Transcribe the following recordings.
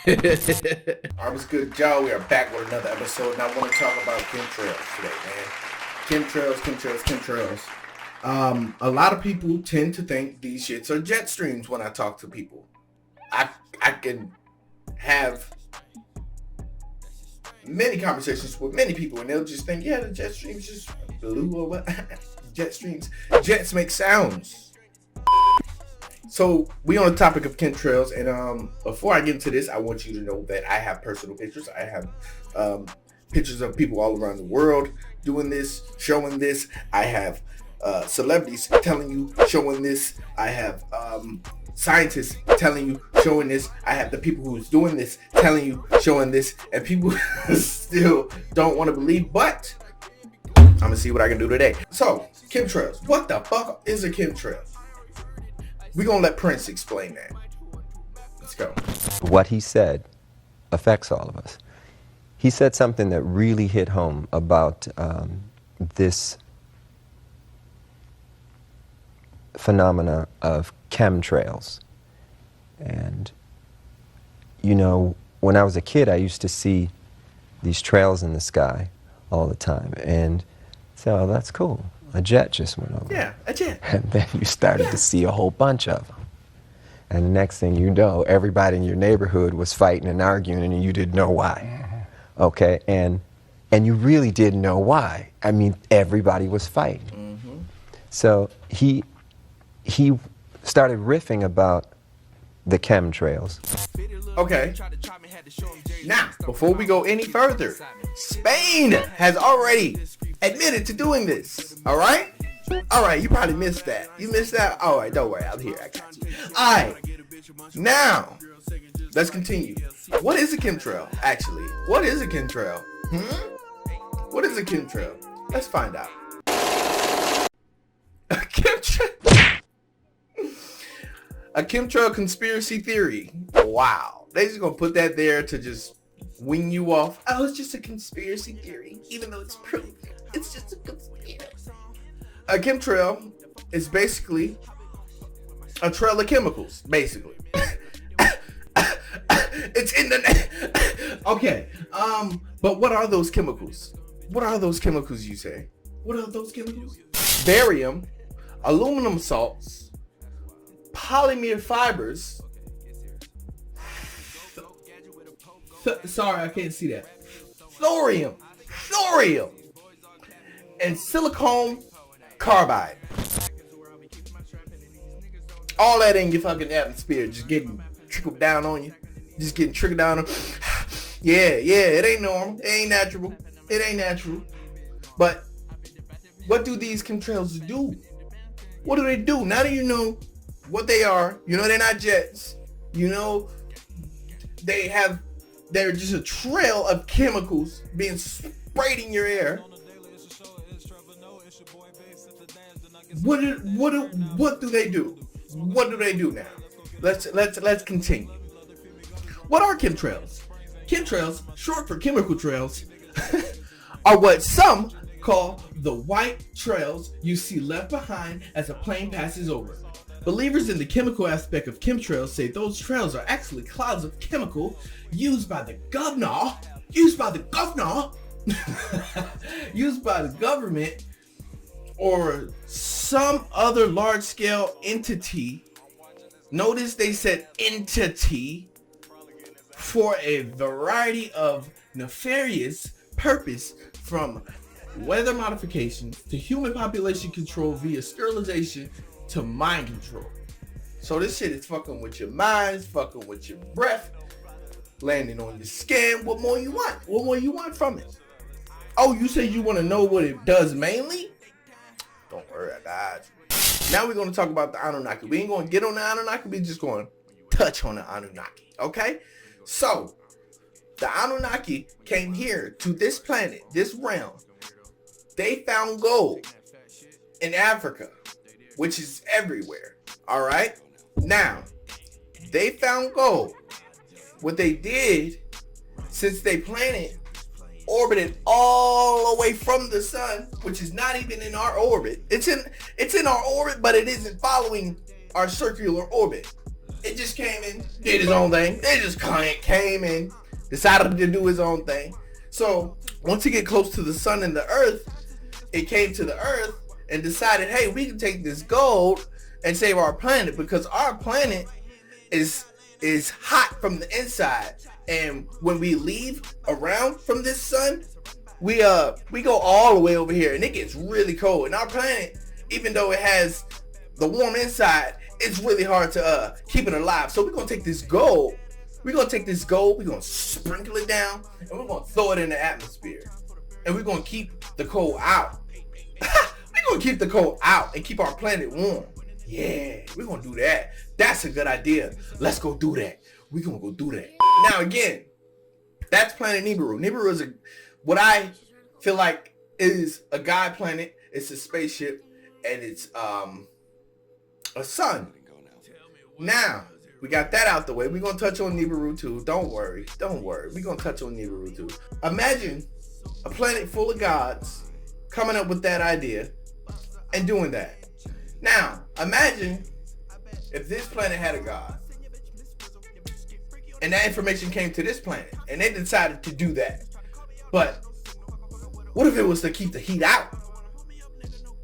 Alright, what's good, Joe? We are back with another episode, and I want to talk about chemtrails today, man. Chemtrails. A lot of people tend to think these shits are jet streams when I talk to people. I can have many conversations with many people, and they'll just think, yeah, the jet streams just blew or what? Jets make sounds. So we on the topic of chemtrails, and before I get into this, I want you to know that I have personal pictures. I have pictures of people all around the world doing this, showing this. I have celebrities telling you, showing this. I have scientists telling you, showing this. I have the people who's doing this telling you, showing this, and people still don't want to believe, but I'm gonna see what I can do today. So, chemtrails. What the fuck is a chemtrail? We're going to let Prince explain that. Let's go. What he said affects all of us. He said something that really hit home about this phenomena of chemtrails. And, you know, when I was a kid, I used to see these trails in the sky all the time. And so, oh, that's cool. A jet just went over. Yeah, a jet. And then you started to see a whole bunch of them. And the next thing you know, everybody in your neighborhood was fighting and arguing, and you didn't know why. Okay? And you really didn't know why. I mean, everybody was fighting. Mm-hmm. So he started riffing about the chemtrails. Okay. Now, before we go any further, Spain has already admitted to doing this. All right, you probably missed that. You missed that? All right, don't worry, I'm here. I got you. All right, now let's continue. What is a chemtrail, actually? What is a chemtrail? What is a chemtrail? Let's find out. A chemtrail conspiracy theory. Wow, they just gonna put that there to just wing you off. Oh, it's just a conspiracy theory, even though it's proof. It's just a conspiracy. A chemtrail is basically a trail of chemicals, basically. It's in the name. Okay. But what are those chemicals? What are those chemicals, you say? What are those chemicals? Barium, aluminum salts, polymer fibers. Sorry, I can't see that. Thorium, and silicon carbide. All that in your fucking atmosphere, just getting trickled down on you. Just getting trickled down on. Yeah, it ain't normal. It ain't natural. But what do these chemtrails do? What do they do? Now that you know what they are, you know they're not jets. You know they're just a trail of chemicals being sprayed in your air. What do they do? What do they do now? Let's continue. What are chemtrails? Chemtrails, short for chemical trails, are what some call the white trails you see left behind as a plane passes over. Believers in the chemical aspect of chemtrails say those trails are actually clouds of chemical used by the government or some other large-scale entity. Notice they said entity, for a variety of nefarious purpose, from weather modifications to human population control via sterilization to mind control. So this shit is fucking with your mind, fucking with your breath, landing on your skin. What more you want? What more you want from it? Oh, you say you want to know what it does mainly? Don't worry, I got you. Now we're going to talk about the Anunnaki. We ain't going to get on the Anunnaki. We're just going to touch on the Anunnaki. Okay? So, the Anunnaki came here to this planet, this realm. They found gold in Africa, which is everywhere. All right? Now, they found gold. What they did, since they planet orbited all the way from the sun, which is not even in our orbit. It's in our orbit, but it isn't following our circular orbit. It just came in, did his own thing. It just came in, decided to do his own thing. So once you get close to the sun and the earth, it came to the earth and decided, hey, we can take this gold and save our planet, because our planet is hot from the inside. And when we leave around from this sun, we go all the way over here and it gets really cold. And our planet, even though it has the warm inside, it's really hard to keep it alive. So we're gonna take this gold, we're gonna sprinkle it down, and we're gonna throw it in the atmosphere. And we're gonna keep the cold out. We're gonna keep the cold out and keep our planet warm. Yeah, we're gonna do that. That's a good idea. Let's go do that. We're gonna go do that. Now again, that's planet Nibiru. Nibiru is what I feel like is a god planet. It's a spaceship, and it's a sun. Now we got that out the way. We're gonna touch on Nibiru too. Don't worry. We're gonna touch on Nibiru too. Imagine a planet full of gods coming up with that idea and doing that. Now imagine if this planet had a god and that information came to this planet and they decided to do that. But what if it was to keep the heat out?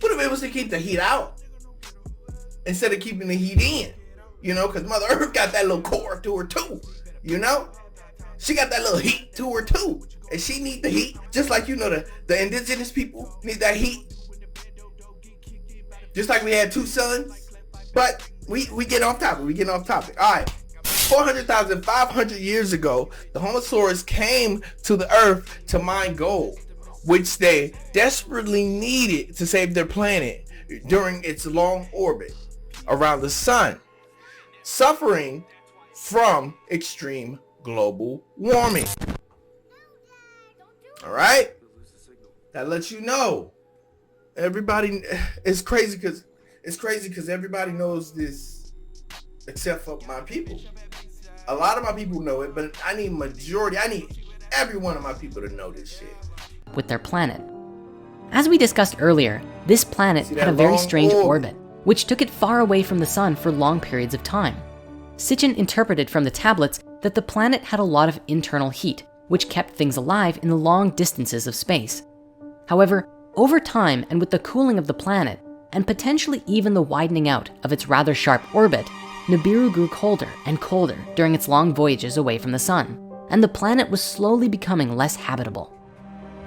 What if it was to keep the heat out instead of keeping the heat in? You know, because Mother Earth got that little core to her too. You know? She got that little heat to her too. And she need the heat. Just like, you know, the indigenous people need that heat. Just like we had two suns. But we get off topic. Alright. 400,500 years ago, the Homosaurus came to the Earth to mine gold, which they desperately needed to save their planet during its long orbit around the sun, suffering from extreme global warming. All right, that lets you know. Everybody, it's crazy because everybody knows this except for my people. A lot of my people know it, but I need every one of my people to know this shit. With their planet. As we discussed earlier, this planet had a very strange orbit, which took it far away from the sun for long periods of time. Sitchin interpreted from the tablets that the planet had a lot of internal heat, which kept things alive in the long distances of space. However, over time and with the cooling of the planet, and potentially even the widening out of its rather sharp orbit, Nibiru grew colder and colder during its long voyages away from the sun, and the planet was slowly becoming less habitable.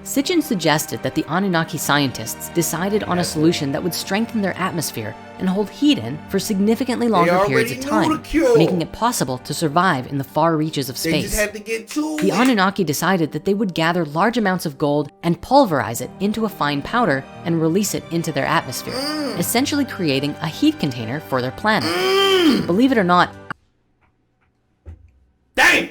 Sitchin suggested that the Anunnaki scientists decided on a solution that would strengthen their atmosphere and hold heat in for significantly longer periods of time, making it possible to survive in the far reaches of space. They just had to get to it. The Anunnaki decided that they would gather large amounts of gold and pulverize it into a fine powder and release it into their atmosphere, essentially creating a heat container for their planet. Believe it or not, dang!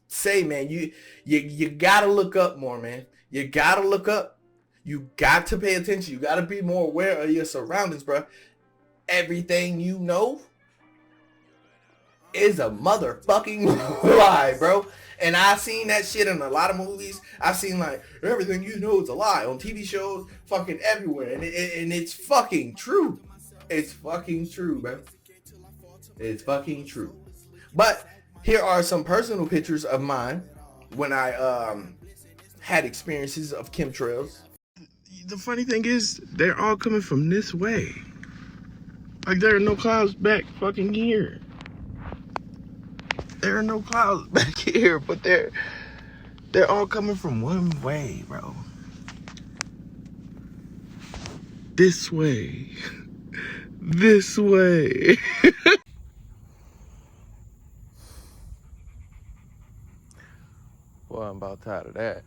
Say, man, you gotta look up more, man. You gotta look up. You got to pay attention. You gotta be more aware of your surroundings, bro. Everything you know is a motherfucking lie, bro. And I've seen that shit in a lot of movies. I've seen like everything you know is a lie on TV shows, fucking everywhere, and it's fucking true. It's fucking true, bro. It's fucking true. But here are some personal pictures of mine when I had experiences of chemtrails. The funny thing is, they're all coming from this way. Like, there are no clouds back fucking here. There are no clouds back here, but they're all coming from one way, bro. This way. This way. Boy, I'm about tired of that.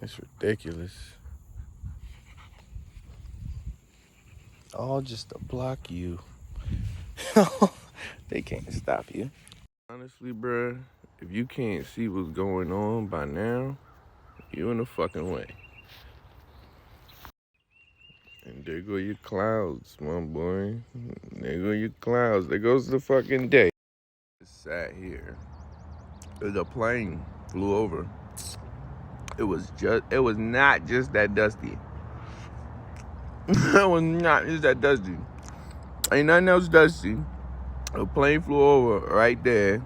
It's ridiculous. All just to block you. They can't stop you. Honestly, bruh, if you can't see what's going on by now, you in the fucking way. And there go your clouds, my boy. There go your clouds. There goes the fucking day. It's sat here. The plane flew over. It was not just that dusty. It was not. It's that dusty. Ain't nothing else dusty. A plain flew over right there.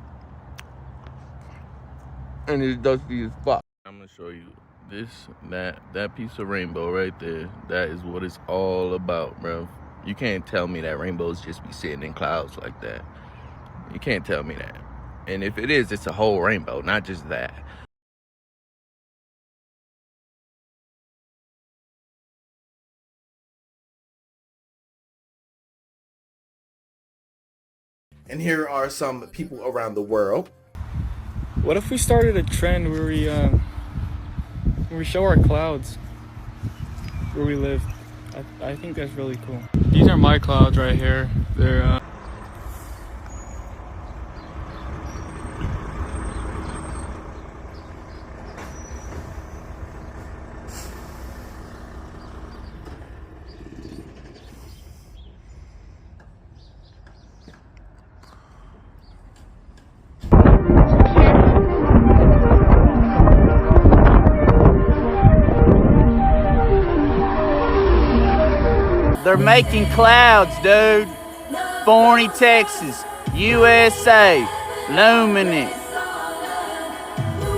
And it's dusty as fuck. I'm gonna show you this, that piece of rainbow right there. That is what it's all about, bro. You can't tell me that rainbows just be sitting in clouds like that. You can't tell me that. And if it is, it's a whole rainbow, not just that. And here are some people around the world. What if we started a trend where we show our clouds where we live? I think that's really cool. These are my clouds right here. They're They're making clouds, dude. Forney, Texas, USA, luminous.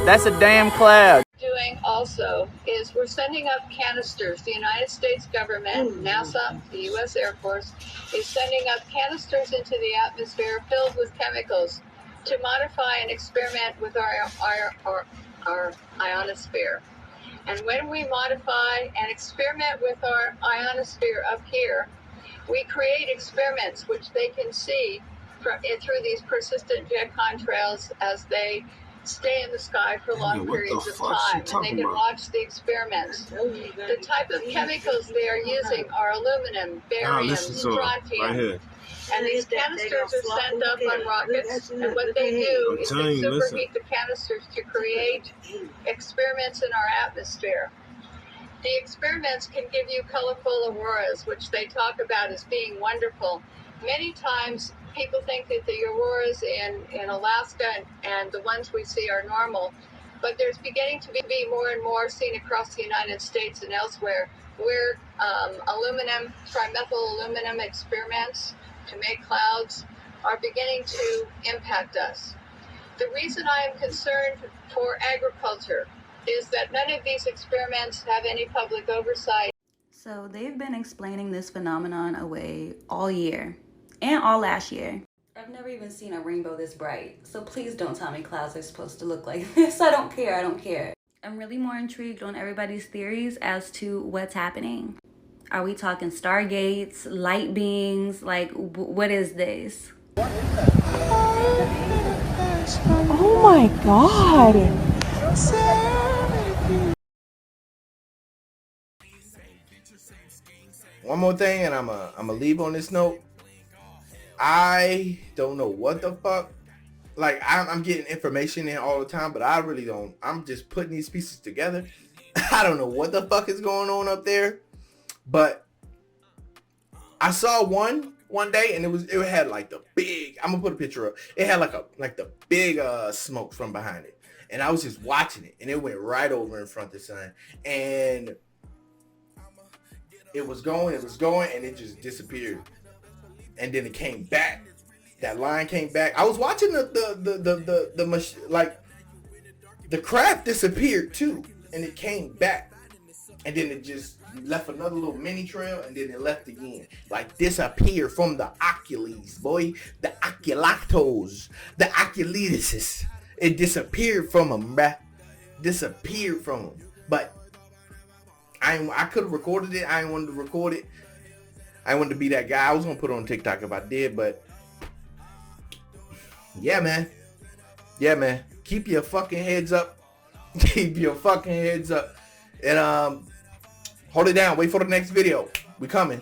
That's a damn cloud. Doing also is we're sending up canisters. The United States government, NASA, the U.S. Air Force, is sending up canisters into the atmosphere filled with chemicals to modify and experiment with our ionosphere. And when we modify and experiment with our ionosphere up here, we create experiments which they can see through these persistent jet contrails as they stay in the sky for long periods of time. And they can watch the experiments. The type of chemicals they are using are aluminum, barium, strontium. And these canisters are sent up on rockets. And what they do is they superheat the canisters to create experiments in our atmosphere. The experiments can give you colorful auroras, which they talk about as being wonderful. Many times people think that the auroras in Alaska and the ones we see are normal, but there's beginning to be more and more seen across the United States and elsewhere where aluminum, trimethyl aluminum experiments to make clouds are beginning to impact us. The reason I am concerned for agriculture is that none of these experiments have any public oversight. So they've been explaining this phenomenon away all year and all last year. I've never even seen a rainbow this bright, so please don't tell me clouds are supposed to look like this. I don't care. I'm really more intrigued on everybody's theories as to what's happening. Are we talking stargates, light beings? Like, what is this? Oh my God. One more thing, and I'm a leave on this note. I don't know what the fuck. Like, I'm getting information in all the time, but I really don't. I'm just putting these pieces together. I don't know what the fuck is going on up there, but I saw one day, and it had like the big. I'm gonna put a picture up. It had like the big smoke from behind it, and I was just watching it, and it went right over in front of the sun, and it was going, and it just disappeared, and then it came back. That line came back. I was watching the craft disappeared too, and it came back, and then it just left another little mini trail, and then it left again. Like, disappeared from the ocules, boy. The oculatos, the oculitis. It disappeared from them, bruh. Disappeared from them. But I could have recorded it. I ain't wanted to record it. I wanted to be that guy. I was gonna put it on TikTok if I did, but yeah, man. Keep your fucking heads up. Keep your fucking heads up. And hold it down. Wait for the next video. We coming.